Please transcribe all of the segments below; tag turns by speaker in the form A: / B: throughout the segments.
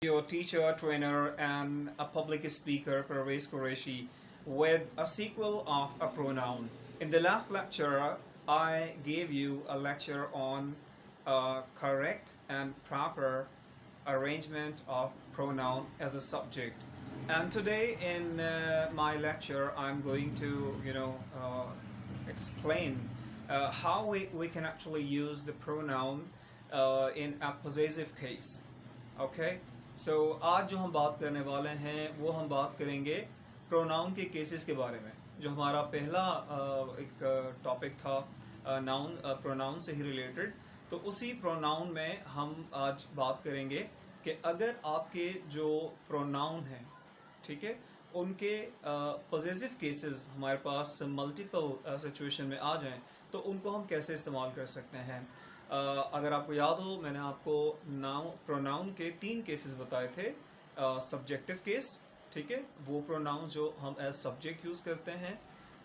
A: Your teacher, trainer, and a public speaker, Parvez Qureshi, with a sequel of a pronoun. In the last lecture, I gave you a lecture on correct and proper arrangement of pronoun as a subject. And today in my lecture, I'm going to, explain how we can actually use the pronoun in a possessive case. Okay so आज जो हम बात करने वाले हैं वो हम बात करेंगे प्रोनाउन के केसेस के बारे में। जो हमारा पहला एक टॉपिक था नाउन प्रोनाउन से ही रिलेटेड, तो उसी प्रोनाउन में हम आज बात करेंगे कि अगर आपके जो प्रोनाउन हैं, ठीक है, उनके पॉजिटिव केसेस हमारे पास मल्टीपल सिचुएशन में आ जाएं तो उनको हम कैसे इस्तेमाल कर सकते हैं। अगर आपको याद हो, मैंने आपको प्रोनाउन के 3 केसेस बताए थे। सब्जेक्टिव केस, ठीक है, वो प्रोनाउन जो हम एज सब्जेक्ट यूज़ करते हैं।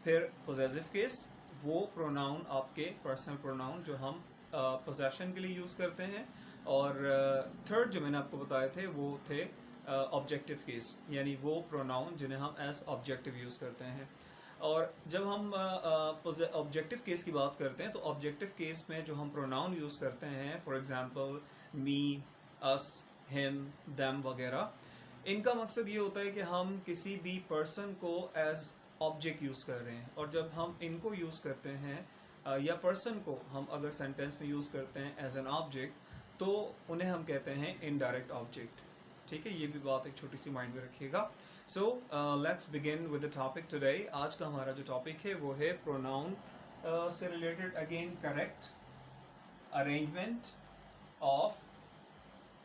A: फिर पोजेसिव केस, वो प्रोनाउन आपके पर्सनल प्रोनाउन जो हम पोजेशन के लिए यूज़ करते हैं। और थर्ड जो मैंने आपको बताए थे वो थे ऑब्जेक्टिव केस, यानी वो प्रोनाउन जिन्हें हम एज ऑब्जेक्टिव यूज़ करते हैं। और जब हम ऑब्जेक्टिव केस की बात करते हैं तो ऑब्जेक्टिव केस में जो हम प्रोनाउन यूज़ करते हैं, for example me, us, him, them वगैरह, इनका मकसद ये होता है कि हम किसी भी पर्सन को एज ऑब्जेक्ट यूज़ कर रहे हैं। और जब हम इनको यूज़ करते हैं या पर्सन को हम अगर सेंटेंस में यूज़ करते हैं एज एन ऑब्जेक्ट, तो उन्हें हम कहते हैं इनडायरेक्ट ऑब्जेक्ट। ठीक है, ये भी बात एक छोटी सी माइंड में रखिएगा। So let's begin with the topic today. आज का हमारा जो टॉपिक है वो है प्रोनाउन से related, again correct arrangement of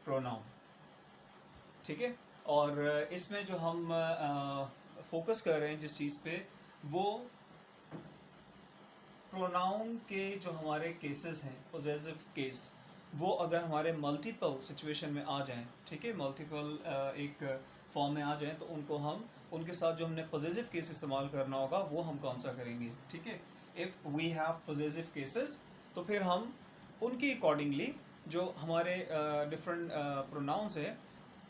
A: pronoun. ठीक है, और इसमें जो हम फोकस कर रहे हैं जिस चीज़ पे, वो प्रोनाउन के जो हमारे केसेस हैं पोजेसिव केस, वो अगर हमारे मल्टीपल सिचुएशन में आ जाएं, ठीक है, मल्टीपल एक फॉर्म में आ जाएं, तो उनको हम उनके साथ जो हमने पोजेसिव केस इस्तेमाल करना होगा वो हम कौन सा करेंगे। ठीक है, if we have possessive cases तो फिर हम उनके अकॉर्डिंगली जो हमारे डिफरेंट प्रोनाउंस हैं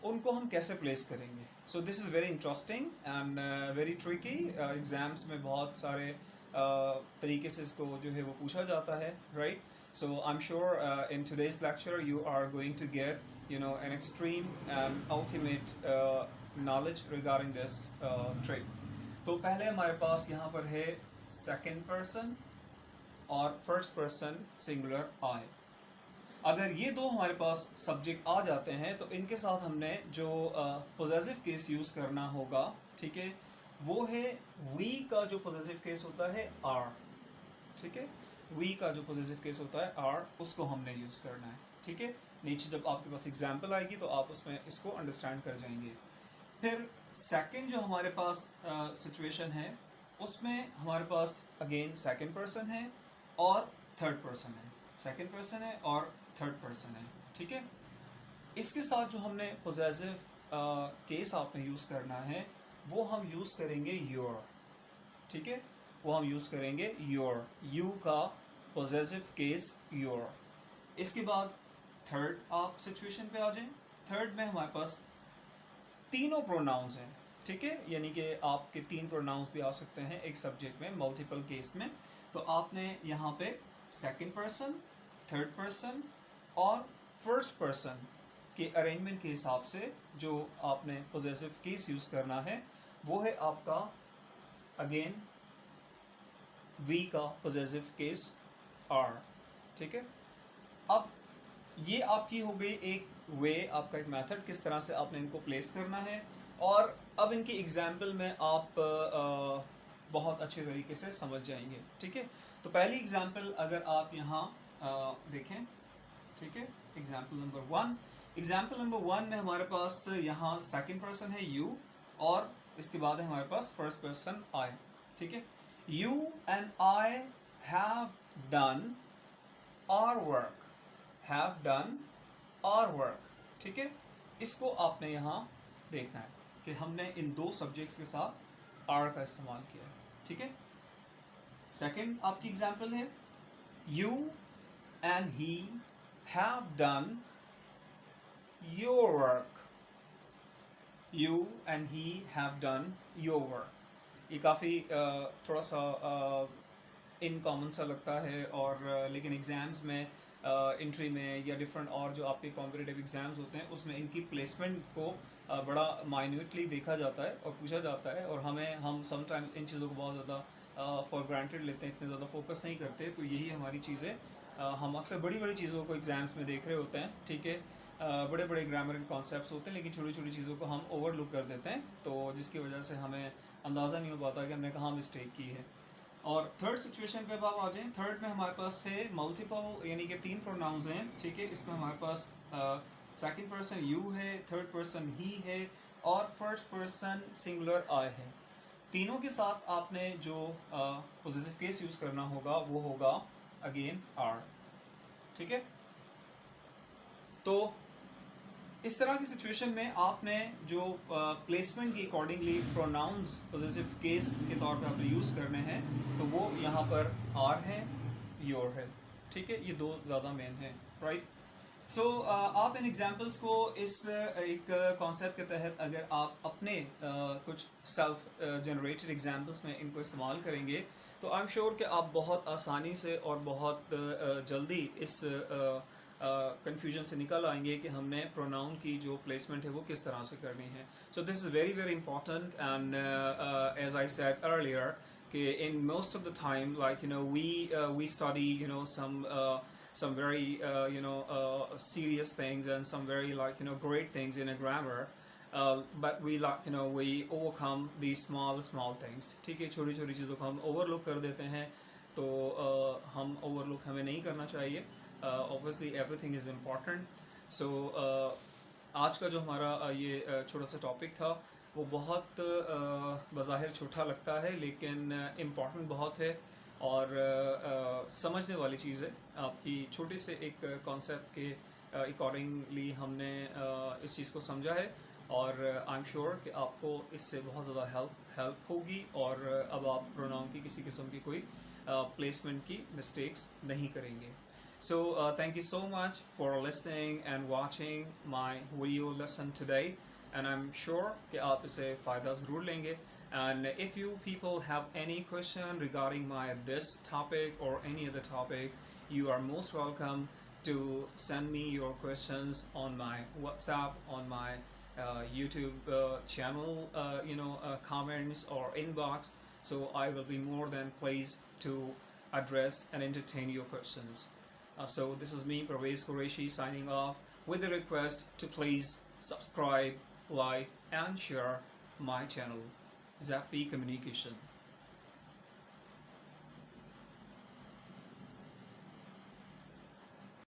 A: उनको हम कैसे प्लेस करेंगे। सो this is very interesting and very tricky. Exams में बहुत सारे तरीके से इसको जो है वो पूछा जाता है, right. So I'm sure in today's lecture you are going to get, an extreme and ultimate knowledge regarding this trait. तो पहले हमारे पास यहाँ पर है सेकंड पर्सन और फर्स्ट पर्सन सिंगुलर आई। अगर ये दो हमारे पास सब्जेक्ट आ जाते हैं तो इनके साथ हमने जो पोजेसिव केस यूज़ करना होगा, ठीक है, वो है वी का जो पोजेसिव केस होता है आर। ठीक है, वी का जो पोजेसिव केस होता है आर, उसको हमने यूज़ करना है। ठीक है, नीचे जब आपके पास एग्जाम्पल आएगी तो आप उसमें इसको अंडरस्टैंड कर जाएंगे। फिर सेकंड जो हमारे पास सिचुएशन है, उसमें हमारे पास अगेन सेकंड पर्सन है और थर्ड पर्सन है। सेकंड पर्सन है और थर्ड पर्सन है। ठीक है, इसके साथ जो हमने पोजेसिव केस आपने यूज़ करना है वो हम यूज़ करेंगे योर। ठीक है, वो हम यूज़ करेंगे योर, यू का पोजेसिव केस योर। इसके बाद थर्ड आप सिचुएशन पे आ जाएं। थर्ड में हमारे पास तीनों प्रोनाउंस हैं। ठीक है, यानी कि आपके 3 प्रोनाउंस भी आ सकते हैं एक सब्जेक्ट में मल्टीपल केस में। तो आपने यहाँ पे सेकंड पर्सन, थर्ड पर्सन और फर्स्ट पर्सन के अरेंजमेंट के हिसाब से जो आपने पोजेसिव केस यूज़ करना है वो है आपका अगेन वी का पोजेसिव केस आर। ठीक है, अब ये आपकी हो गई एक वे, आपका एक मेथड किस तरह से आपने इनको प्लेस करना है। और अब इनकी एग्जाम्पल में आप बहुत अच्छे तरीके से समझ जाएंगे। ठीक है, तो पहली एग्जाम्पल अगर आप यहाँ देखें, ठीक है, एग्जाम्पल नंबर 1। एग्जाम्पल नंबर 1 में हमारे पास यहाँ सेकंड पर्सन है यू और इसके बाद है हमारे पास फर्स्ट पर्सन आई। ठीक है, you and I have done our work, have done our work. ठीक है, इसको आपने यहाँ देखना है कि हमने इन 2 सब्जेक्ट्स के साथ आर का इस्तेमाल किया है। ठीक है, सेकंड आपकी एग्जाम्पल है you and he have done your work, you and he have done your work. ये काफ़ी थोड़ा सा इन कॉमन सा लगता है, और लेकिन एग्ज़ाम्स में इंट्री में या डिफरेंट और जो आपके कॉम्पिटिटिव एग्ज़ाम्स होते हैं उसमें इनकी प्लेसमेंट को बड़ा माइन्यूटली देखा जाता है और पूछा जाता है, और हम समटाइम इन चीज़ों को बहुत ज़्यादा फॉर ग्रांटेड लेते हैं, इतने ज़्यादा फोकस नहीं करते। तो यही हमारी चीज़ें, हम अक्सर बड़ी बड़ी चीज़ों को एग्ज़ाम्स में देख रहे होते हैं, ठीक है, बड़े बड़े ग्रामर के कॉन्सेप्ट्स होते हैं, लेकिन छोटी छोटी चीज़ों को हम ओवरलुक कर देते हैं, तो जिसकी वजह से हमें अंदाज़ा नहीं हो पाता कि हमने कहाँ मिस्टेक की है। और थर्ड सिचुएशन पे अब आप आ जाएं। थर्ड में हमारे पास है मल्टीपल, यानी कि 3 प्रोनाउंस हैं, ठीक है। इसमें हमारे पास सेकंड पर्सन यू है, थर्ड पर्सन ही है, और फर्स्ट पर्सन सिंगुलर आई है। तीनों के साथ आपने जो पॉजिटिव केस यूज़ करना होगा वो होगा अगेन आर, ठीक है। तो इस तरह की सिचुएशन में आपने जो प्लेसमेंट की अकॉर्डिंगली प्रोनाउंस पॉजिटिव केस के तौर पे आपने यूज़ करने हैं, तो वो यहाँ पर आर है, योर है, ठीक है। ये दो ज़्यादा मेन हैं, राइट। सो आप इन एग्जांपल्स को इस एक कॉन्सेप्ट के तहत अगर आप अपने कुछ सेल्फ जनरेटेड एग्जांपल्स में इनको इस्तेमाल करेंगे, तो आई एम श्योर कि आप बहुत आसानी से और बहुत जल्दी इस कन्फ्यूजन से निकल आएंगे कि हमने प्रोनाउन की जो प्लेसमेंट है वो किस तरह से करनी है। So this is very very important, and as I said earlier कि in most of the time, like, you know, we study, you know, some very serious things and some very, like, you know, great things in a grammar, but we, like, you know, we overcome these small things, ठीक है। छोटी छोटी चीज़ों को हम overlook कर देते हैं, तो हम overlook हमें नहीं करना चाहिए। Obviously everything is important. So आज का जो हमारा ये छोटा सा टॉपिक था वो बहुत बज़ाहिर छोटा लगता है, लेकिन इम्पॉर्टेंट बहुत है, और समझने वाली चीज़ है। आपकी छोटे से एक कॉन्सेप्ट के अकॉर्डिंगली हमने इस चीज़ को समझा है, और आई एम श्योर कि आपको इससे बहुत ज़्यादा हेल्प होगी, और अब आप प्रोनाउन की किसी किस्म की कोई प्लेसमेंट की मिस्टेक्स नहीं करेंगे। So thank you so much for listening and watching my video lesson today, and I'm sure कि आप इसे फ़ायदा ज़रूर लेंगे। And if you people have any question regarding this topic or any other topic, you are most welcome to send me your questions on my WhatsApp, on my YouTube channel, comments or inbox. So I will be more than pleased to address and entertain your questions. So this is me, Parvez Qureshi, signing off with the request to please subscribe, like and share my channel, Zappy Communication.